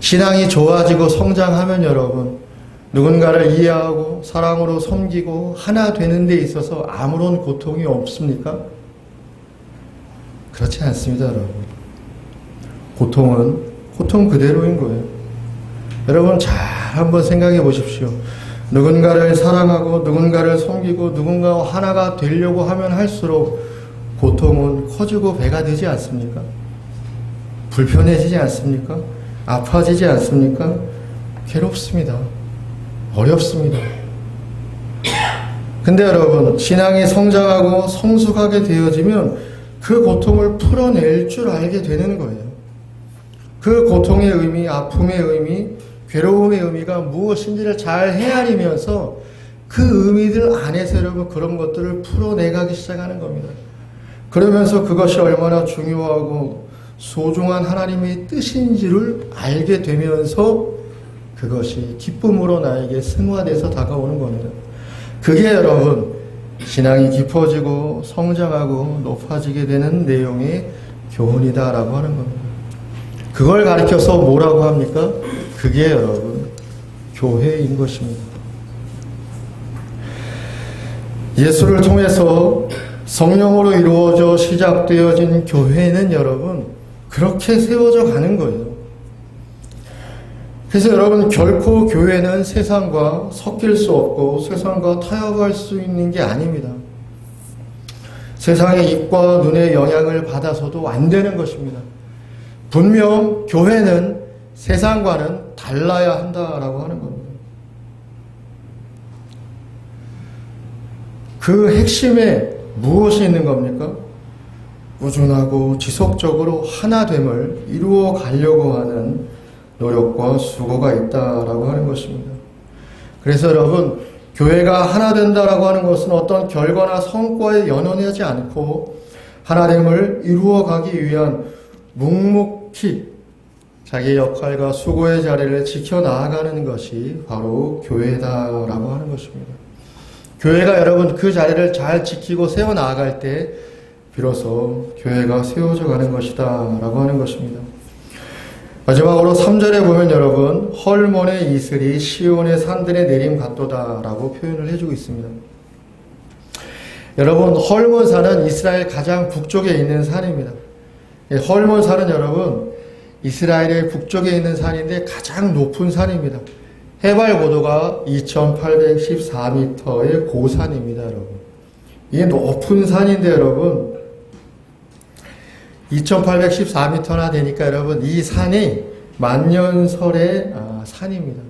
신앙이 좋아지고 성장하면 여러분 누군가를 이해하고 사랑으로 섬기고 하나 되는 데 있어서 아무런 고통이 없습니까? 그렇지 않습니다, 여러분. 고통은 고통 그대로인 거예요. 여러분 잘 한번 생각해 보십시오. 누군가를 사랑하고 누군가를 섬기고 누군가와 하나가 되려고 하면 할수록 고통은 커지고 배가 되지 않습니까? 불편해지지 않습니까? 아파지지 않습니까? 괴롭습니다. 어렵습니다. 근데 여러분 신앙이 성장하고 성숙하게 되어지면 그 고통을 풀어낼 줄 알게 되는 거예요. 그 고통의 의미, 아픔의 의미, 괴로움의 의미가 무엇인지를 잘 헤아리면서 그 의미들 안에서 여러분 그런 것들을 풀어내가기 시작하는 겁니다. 그러면서 그것이 얼마나 중요하고 소중한 하나님의 뜻인지를 알게 되면서 그것이 기쁨으로 나에게 승화돼서 다가오는 겁니다. 그게 여러분 신앙이 깊어지고 성장하고 높아지게 되는 내용의 교훈이다라고 하는 겁니다. 그걸 가리켜서 뭐라고 합니까? 그게 여러분 교회인 것입니다. 예수를 통해서 성령으로 이루어져 시작되어진 교회는 여러분 그렇게 세워져 가는 거예요. 그래서 여러분 결코 교회는 세상과 섞일 수 없고 세상과 타협할 수 있는 게 아닙니다. 세상의 입과 눈의 영향을 받아서도 안 되는 것입니다. 분명 교회는 세상과는 달라야 한다라고 하는 겁니다. 그 핵심에 무엇이 있는 겁니까? 꾸준하고 지속적으로 하나됨을 이루어 가려고 하는 노력과 수고가 있다라고 하는 것입니다. 그래서 여러분 교회가 하나 된다라고 하는 것은 어떤 결과나 성과에 연연하지 않고 하나됨을 이루어 가기 위한 묵묵히 자기 역할과 수고의 자리를 지켜나가는 것이 바로 교회다라고 하는 것입니다. 교회가 여러분 그 자리를 잘 지키고 세워나갈 때 비로소 교회가 세워져 가는 것이다 라고 하는 것입니다. 마지막으로 3절에 보면 여러분 헐몬의 이슬이 시온의 산들에 내림 같도다 라고 표현을 해주고 있습니다. 여러분 헐몬산은 이스라엘 가장 북쪽에 있는 산입니다. 헐몬산은 여러분 이스라엘의 북쪽에 있는 산인데 가장 높은 산입니다. 해발 고도가 2814m의 고산입니다, 여러분. 이 높은 산인데 여러분 2814m나 되니까 여러분 이 산이 만년설의 산입니다.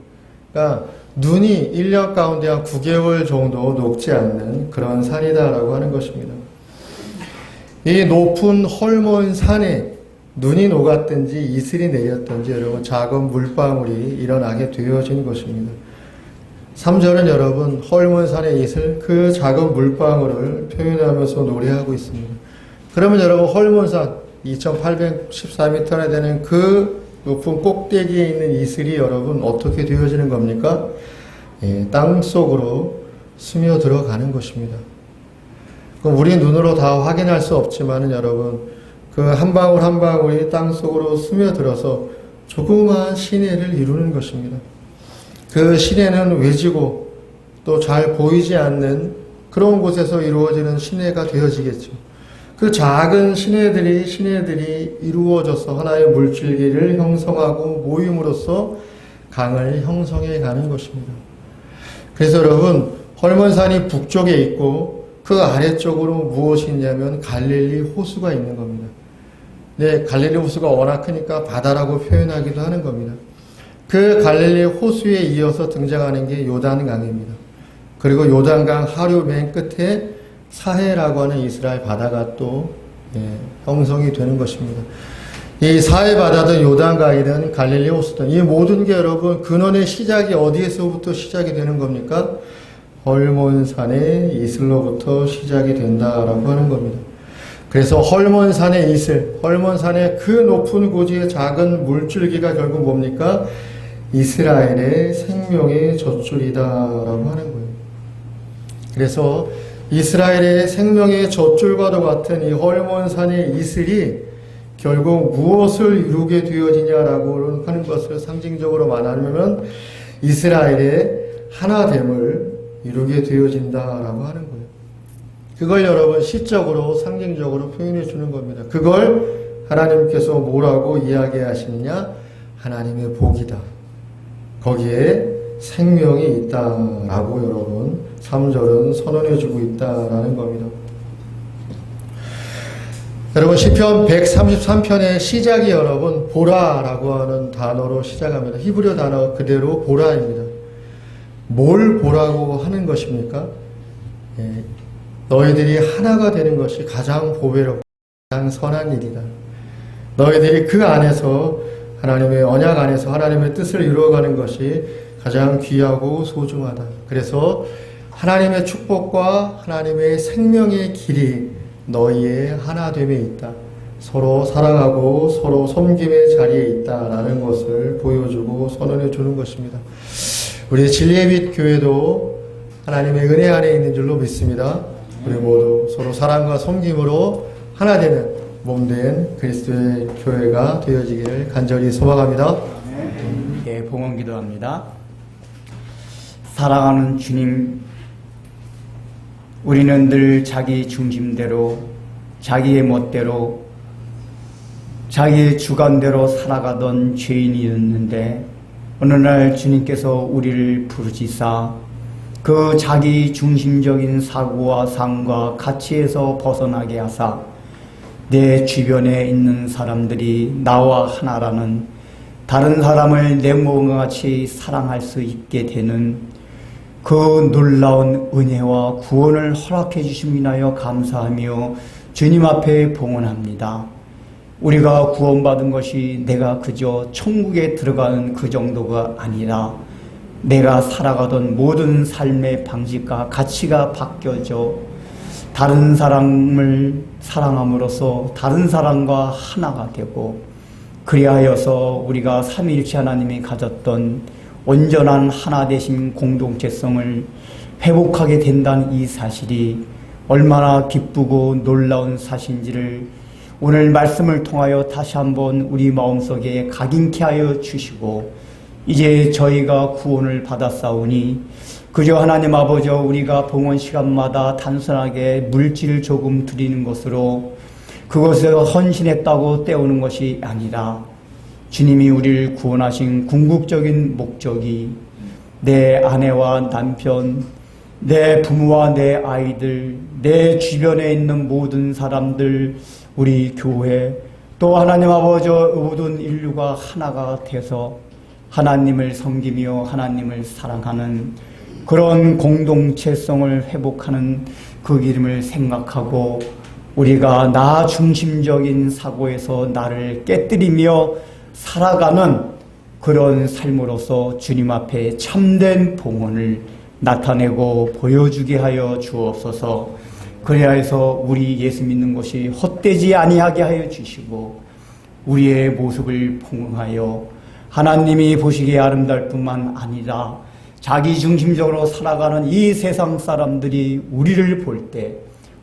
그러니까 눈이 1년 가운데 한 9개월 정도 녹지 않는 그런 산이다라고 하는 것입니다. 이 높은 헐몬 산에 눈이 녹았든지 이슬이 내렸든지 여러분 작은 물방울이 일어나게 되어진 것입니다. 3절은 여러분 헐몬산의 이슬 그 작은 물방울을 표현하면서 노래하고 있습니다. 그러면 여러분 헐몬산 2814m나 되는 그 높은 꼭대기에 있는 이슬이 여러분 어떻게 되어지는 겁니까? 땅 속으로 스며 들어가는 것입니다. 그럼 우리 눈으로 다 확인할 수 없지만 여러분 그 한 방울 한 방울이 땅 속으로 스며들어서 조그마한 시내를 이루는 것입니다. 그 시내는 외지고 또 잘 보이지 않는 그런 곳에서 이루어지는 시내가 되어지겠죠. 그 작은 시내들이 이루어져서 하나의 물줄기를 형성하고 모임으로써 강을 형성해 가는 것입니다. 그래서 여러분 헐몬산이 북쪽에 있고 그 아래쪽으로 무엇이 있냐면 갈릴리 호수가 있는 겁니다. 네, 갈릴리 호수가 워낙 크니까 바다라고 표현하기도 하는 겁니다. 그 갈릴리 호수에 이어서 등장하는 게 요단강입니다. 그리고 요단강 하류 맨 끝에 사해라고 하는 이스라엘 바다가 또 형성이 되는 것입니다. 이 사해 바다든 요단강이든 갈릴리 호수든 이 모든 게 여러분 근원의 시작이 어디에서부터 시작이 되는 겁니까? 헐몬산의 이슬로부터 시작이 된다라고 하는 겁니다. 그래서 헐몬산의 이슬, 헐몬산의 그 높은 고지의 작은 물줄기가 결국 뭡니까? 이스라엘의 생명의 젖줄이다라고 하는 거예요. 그래서 이스라엘의 생명의 젖줄과도 같은 이 헐몬산의 이슬이 결국 무엇을 이루게 되어지냐라고 하는 것을 상징적으로 말하면 이스라엘의 하나됨을 이루게 되어진다라고 하는 거예요. 그걸 여러분 시적으로 상징적으로 표현해 주는 겁니다. 그걸 하나님께서 뭐라고 이야기하시느냐? 하나님의 복이다. 거기에 생명이 있다라고 여러분 3절은 선언해 주고 있다라는 겁니다. 여러분 시편 133편의 시작이 여러분 보라라고 하는 단어로 시작합니다. 히브리어 단어 그대로 보라입니다. 뭘 보라고 하는 것입니까? 너희들이 하나가 되는 것이 가장 보배롭고 가장 선한 일이다. 너희들이 그 안에서 하나님의 언약 안에서 하나님의 뜻을 이루어가는 것이 가장 귀하고 소중하다. 그래서 하나님의 축복과 하나님의 생명의 길이 너희의 하나됨에 있다. 서로 사랑하고 서로 섬김의 자리에 있다라는 것을 보여주고 선언해 주는 것입니다. 우리 진리의 빛 교회도 하나님의 은혜 안에 있는 줄로 믿습니다. 우리 모두 서로 사랑과 섬김으로 하나 되는 몸된 그리스도의 교회가 되어지기를 간절히 소망합니다. 네, 봉헌 기도합니다. 사랑하는 주님, 우리는 늘 자기 중심대로, 자기의 멋대로, 자기의 주관대로 살아가던 죄인이었는데 어느 날 주님께서 우리를 부르시사 그 자기 중심적인 사고와 삶과 가치에서 벗어나게 하사 내 주변에 있는 사람들이 나와 하나라는, 다른 사람을 내 몸과 같이 사랑할 수 있게 되는 그 놀라운 은혜와 구원을 허락해 주심을 인하여 감사하며 주님 앞에 봉헌합니다. 우리가 구원받은 것이 내가 그저 천국에 들어가는 그 정도가 아니라 내가 살아가던 모든 삶의 방식과 가치가 바뀌어져 다른 사람을 사랑함으로써 다른 사람과 하나가 되고, 그리하여서 우리가 삼위일체 하나님이 가졌던 온전한 하나 되신 공동체성을 회복하게 된다는 이 사실이 얼마나 기쁘고 놀라운 사실인지를 오늘 말씀을 통하여 다시 한번 우리 마음속에 각인케 하여 주시고, 이제 저희가 구원을 받았사오니 그저 하나님 아버지, 우리가 봉헌 시간마다 단순하게 물질을 조금 드리는 것으로 그것을 헌신했다고 때우는 것이 아니라 주님이 우리를 구원하신 궁극적인 목적이 내 아내와 남편, 내 부모와 내 아이들, 내 주변에 있는 모든 사람들, 우리 교회, 또 하나님 아버지 모든 인류가 하나가 돼서 하나님을 섬기며 하나님을 사랑하는 그런 공동체성을 회복하는 그 이름을 생각하고, 우리가 나 중심적인 사고에서 나를 깨뜨리며 살아가는 그런 삶으로서 주님 앞에 참된 봉헌을 나타내고 보여주게 하여 주옵소서. 그래야해서 우리 예수 믿는 것이 헛되지 아니하게 하여 주시고, 우리의 모습을 봉헌하여 하나님이 보시기에 아름다울 뿐만 아니라 자기 중심적으로 살아가는 이 세상 사람들이 우리를 볼 때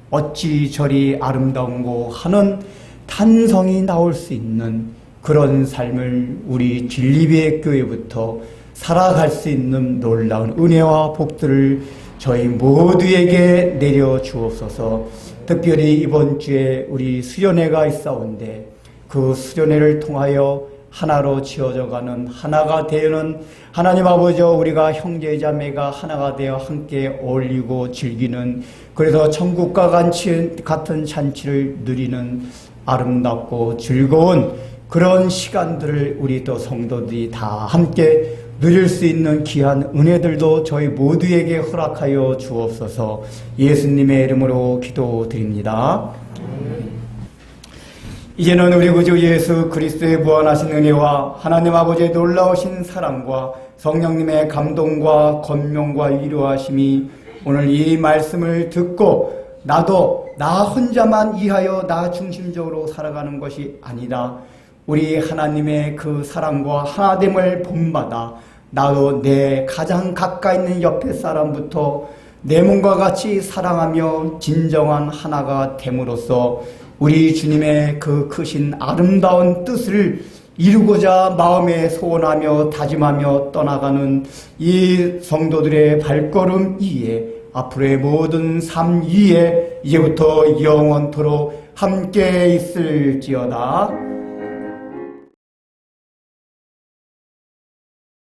어찌 저리 아름다운고 하는 탄성이 나올 수 있는 그런 삶을 우리 진리의 교회부터 살아갈 수 있는 놀라운 은혜와 복들을 저희 모두에게 내려 주옵소서. 특별히 이번 주에 우리 수련회가 있사온데 그 수련회를 통하여 하나로 지어져가는, 하나가 되는 하나님 아버지, 우리가 형제 자매가 하나가 되어 함께 어울리고 즐기는, 그래서 천국과 같은 잔치를 누리는 아름답고 즐거운 그런 시간들을 우리 또 성도들이 다 함께 누릴 수 있는 귀한 은혜들도 저희 모두에게 허락하여 주옵소서. 예수님의 이름으로 기도드립니다. 이제는 우리 구주 예수 그리스도의 무한하신 은혜와 하나님 아버지의 놀라우신 사랑과 성령님의 감동과 권명과 위로하심이 오늘 이 말씀을 듣고 나도 나 혼자만 이하여 나 중심적으로 살아가는 것이 아니라 우리 하나님의 그 사랑과 하나됨을 본받아 나도 내 가장 가까이 있는 옆에 사람부터 내 몸과 같이 사랑하며 진정한 하나가 됨으로써 우리 주님의 그 크신 아름다운 뜻을 이루고자 마음에 소원하며 다짐하며 떠나가는 이 성도들의 발걸음 위에, 앞으로의 모든 삶 위에 이제부터 영원토록 함께 있을지어다.